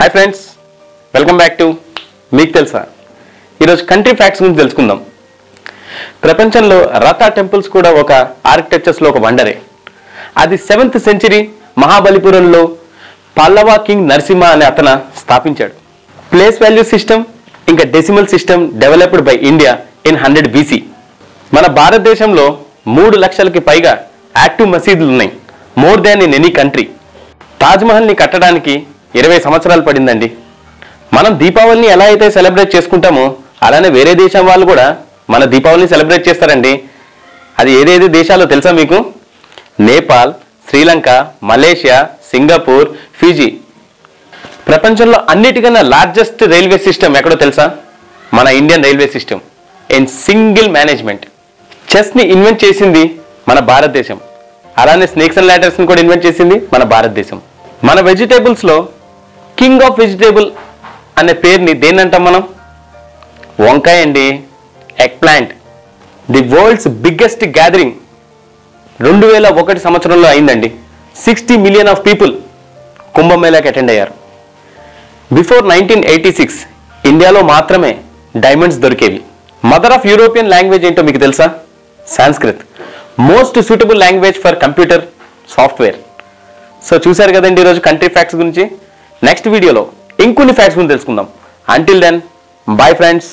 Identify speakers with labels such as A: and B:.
A: Hi friends, welcome back to మీకు తెలుసా. ఈరోజు కంట్రీ ఫ్యాక్ట్స్ గురించి తెలుసుకుందాం. ప్రపంచంలో రథ టెంపుల్స్ కూడా ఒక ఆర్కిటెక్చర్స్లో ఒక వండరే. అది 7th సెంచరీ మహాబలిపురంలో పల్లవ కింగ్ నరసింహ అనే అతను స్థాపించాడు. ప్లేస్ వాల్యూ సిస్టమ్ ఇంకా decimal system developed by India in 100 BC. మన భారతదేశంలో 3 లక్షలకి పైగా యాక్టివ్ మసీదులు ఉన్నాయి, more than in any country. తాజ్మహల్ని కట్టడానికి 20 సంవత్సరాలు పడిందండి. మనం దీపావళిని ఎలా అయితే సెలబ్రేట్ చేసుకుంటామో అలానే వేరే దేశం వాళ్ళు కూడా మన దీపావళిని సెలబ్రేట్ చేస్తారండి. అది ఏదేది దేశాలో తెలుసా మీకు? Nepal, Sri Lanka, Malaysia, Singapore, Fiji. ప్రపంచంలో అన్నిటికన్నా లార్జెస్ట్ రైల్వే సిస్టమ్ ఎక్కడో తెలుసా? మన Indian railway system in single management. చెస్ని ఇన్వెంట్ చేసింది మన భారతదేశం, అలానే స్నేక్స్ అండ్ ల్యాడర్స్ని కూడా ఇన్వెంట్ చేసింది మన భారతదేశం. మన వెజిటేబుల్స్లో కింగ్ ఆఫ్ వెజిటేబుల్ అనే పేరుని దేన్ని అంటాం మనం? వంకాయ అండి, egg plant. The world's biggest gathering 2001 సంవత్సరంలో అయిందండి. 60 మిలియన్ ఆఫ్ పీపుల్ కుంభమేళాకి అటెండ్ అయ్యారు. బిఫోర్ 1986 ఇండియాలో మాత్రమే డైమండ్స్ దొరికేవి. మదర్ ఆఫ్ యూరోపియన్ లాంగ్వేజ్ ఏంటో మీకు తెలుసా? Sanskrit. Most suitable language for computer software. So చూసారు కదండి ఈరోజు కంట్రీ ఫ్యాక్ట్స్ గురించి. నెక్స్ట్ వీడియోలో ఇంకొన్ని ఫ్యాక్ట్స్ గురించి తెలుసుకుందాం. Until then, bye friends.